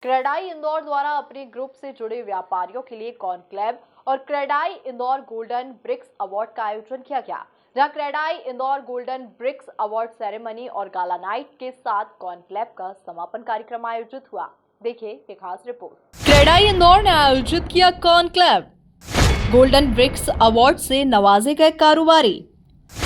क्रेडाई इंदौर द्वारा अपने ग्रुप से जुड़े व्यापारियों के लिए कॉन्क्लेव और CREDAI Indore golden bricks award का आयोजन किया गया, जहां CREDAI Indore golden bricks award ceremony और गाला नाइट के साथ कॉन्क्लेव का समापन कार्यक्रम आयोजित हुआ। देखिए ये खास रिपोर्ट। क्रेडाई इंदौर ने आयोजित किया कॉन्क्लेव, गोल्डन ब्रिक्स अवार्ड से नवाजे गए कारोबारी,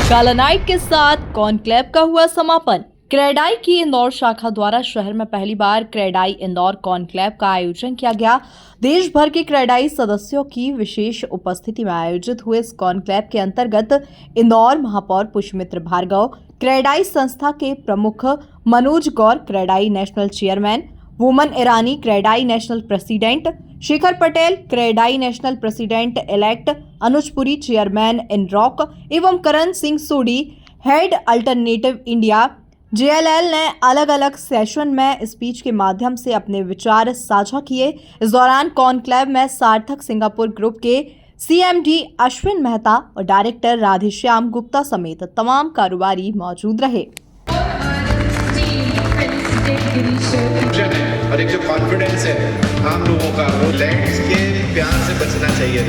गाला नाइट के साथ कॉन्क्लेव का हुआ समापन। क्रेडाई की इंदौर शाखा द्वारा शहर में पहली बार क्रेडाई इंदौर कॉन्क्लेव का आयोजन किया गया। देश भर के क्रेडाई सदस्यों की विशेष उपस्थिति में आयोजित हुए इस कॉन्क्लेव के अंतर्गत इंदौर महापौर पुष्पमित्र भार्गव, क्रेडाई संस्था के प्रमुख Manoj Gaur, CREDAI national chairman Boman Irani, CREDAI national president Shekhar Patel, CREDAI national president elect Anuj Puri, chairman Anarock एवं Karan Singh Sodhi, head alternative India JLL ने अलग अलग सेशन में स्पीच के माध्यम से अपने विचार साझा किए। इस दौरान कॉन्क्लेव में सार्थक सिंगापुर ग्रुप के सीएमडी अश्विन मेहता और डायरेक्टर राधेश्याम गुप्ता समेत तमाम कारोबारी मौजूद रहे। और एक जो कॉन्फिडेंस है आम लोगों का, वो लैंड के प्यार से बचना चाहिए।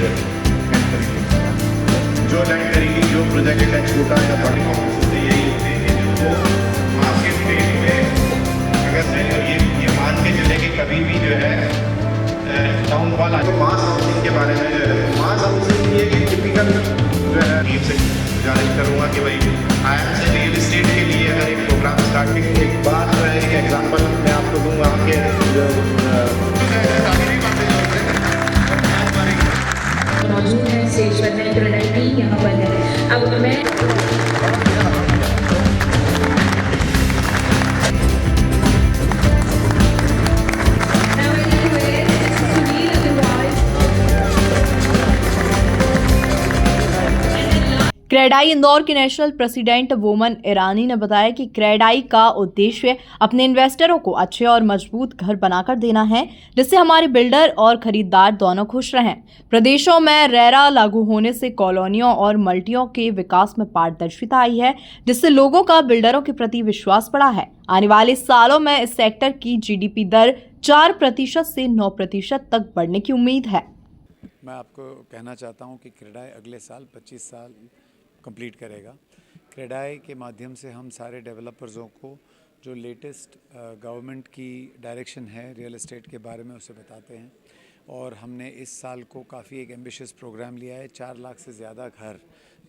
जो लैंड खरीदी, जो प्रोजेक्ट का छोटा या बड़ी होते यही होते हैं, वो मार्केट रेट में अगर ये मान के चले कि कभी भी जो है टाउन हॉल तो मास हाउसिंग के बारे में जो है, मास हाउसिंग ये टिपिकल जो है टीम से गुजारिश करूँगा कि भाई आईएम से रियल इस्टेट के लिए अगर एक प्रोग्राम स्टार्टिंग एक बात है, एक एग्जाम्पल मैं आपको दूंगा कि मौजूद है स्टेज पर नई क्रेडाई टीम यहाँ पर है। अब मैं क्रेडाई इंदौर के नेशनल प्रेसिडेंट वुमन ईरानी ने बताया कि क्रेडाई का उद्देश्य अपने इन्वेस्टरों को अच्छे और मजबूत घर बनाकर देना है, जिससे हमारे बिल्डर और खरीदार दोनों खुश रहें। प्रदेशों में रेरा लागू होने से कॉलोनियों और मल्टियों के विकास में पारदर्शिता आई है, जिससे लोगों का बिल्डरों के प्रति विश्वास बढ़ा है। आने वाले सालों में इस सेक्टर की जीडीपी दर 4% से 9% तक बढ़ने की उम्मीद है। मैं आपको कहना चाहता हूं कि क्रेडाई अगले साल 25 साल कंप्लीट करेगा। क्रेडाई के माध्यम से हम सारे डेवलपर्सों को जो लेटेस्ट गवर्नमेंट की डायरेक्शन है रियल एस्टेट के बारे में उसे बताते हैं। और हमने इस साल को काफ़ी एक एम्बिशियस प्रोग्राम लिया है। 4 लाख से ज़्यादा घर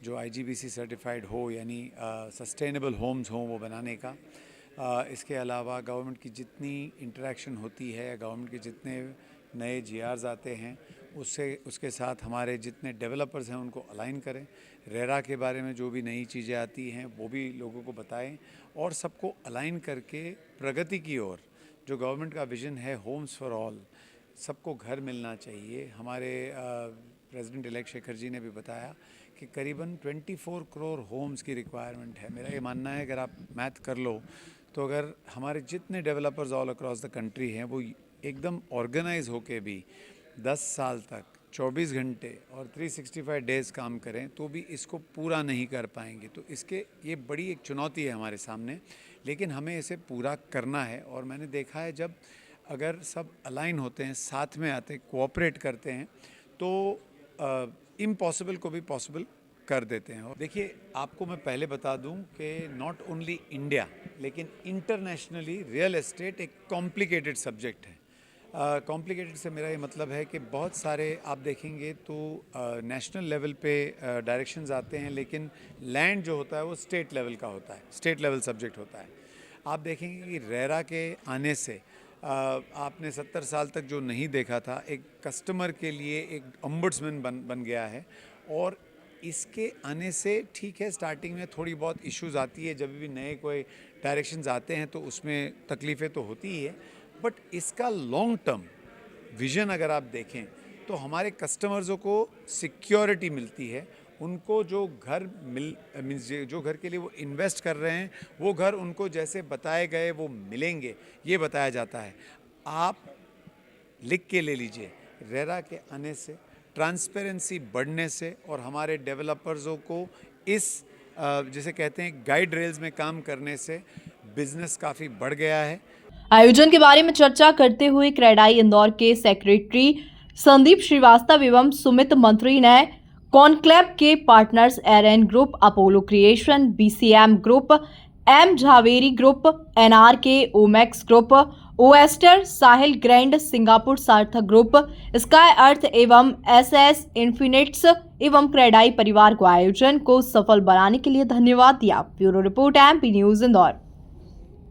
जो IGBC सर्टिफाइड हो, यानी सस्टेनेबल होम्स हों, वो बनाने का। इसके अलावा गवर्नमेंट की जितनी इंटरेक्शन होती है या गवर्नमेंट के जितने नए GRs आते हैं उसके साथ हमारे जितने डेवलपर्स हैं उनको अलाइन करें। रेरा के बारे में जो भी नई चीज़ें आती हैं वो भी लोगों को बताएं और सबको अलाइन करके प्रगति की ओर, जो गवर्नमेंट का विज़न है होम्स फॉर ऑल, सबको घर मिलना चाहिए। हमारे प्रेसिडेंट इलेक्ट शेखर जी ने भी बताया कि करीबन 24 करोड़ होम्स की रिक्वायरमेंट है। मेरा ये मानना है अगर आप मैथ कर लो तो अगर हमारे जितने developers all across the country हैं वो एकदम ऑर्गेनाइज होके भी 10 साल तक 24 घंटे और 365 डेज़ काम करें तो भी इसको पूरा नहीं कर पाएंगे। तो इसके ये बड़ी एक चुनौती है हमारे सामने, लेकिन हमें इसे पूरा करना है। और मैंने देखा है जब अगर सब अलाइन होते हैं, साथ में आते हैं, कोऑपरेट करते हैं, तो इम्पॉसिबल को भी पॉसिबल कर देते हैं। और देखिए, आपको मैं पहले बता दूं कि नॉट ओनली इंडिया लेकिन इंटरनेशनली रियल एस्टेट एक कॉम्प्लिकेटेड सब्जेक्ट है। कॉम्प्लिकेटेड से मेरा ये मतलब है कि बहुत सारे आप देखेंगे तो नेशनल लेवल पे डायरेक्शंस आते हैं, लेकिन लैंड जो होता है वो स्टेट लेवल का होता है, स्टेट लेवल सब्जेक्ट होता है। आप देखेंगे कि रेरा के आने से आपने 70 साल तक जो नहीं देखा था, एक कस्टमर के लिए एक ओम्बुड्समैन बन गया है। और इसके आने से ठीक है, स्टार्टिंग में थोड़ी बहुत इश्यूज़ आती है, जब भी नए कोई डायरेक्शंस आते हैं तो उसमें तकलीफ़ें तो होती ही है, बट इसका लॉन्ग टर्म विज़न अगर आप देखें तो हमारे कस्टमर्सों को सिक्योरिटी मिलती है। उनको जो घर मीन्स जो घर के लिए वो इन्वेस्ट कर रहे हैं वो घर उनको जैसे बताए गए वो मिलेंगे, ये बताया जाता है। आप लिख के ले लीजिए, रेरा के आने से, ट्रांसपेरेंसी बढ़ने से और हमारे डेवलपर्सों को इस जिसे कहते हैं गाइड रेल्स में काम करने से बिज़नेस काफ़ी बढ़ गया है। आयोजन के बारे में चर्चा करते हुए क्रेडाई इंदौर के सेक्रेटरी संदीप श्रीवास्तव एवं सुमित मंत्री ने कॉन्क्लेव के पार्टनर्स एरएन group, Apollo creation, BCM group, M Jhaveri group, NRK, Omaxe group, Oyster, Sahil grand, Singapore Sarthak group, sky earth एवं एसएस इन्फिनिट्स एवं क्रेडाई परिवार को आयोजन को सफल बनाने के लिए धन्यवाद दिया। Bureau report, MP news Indore.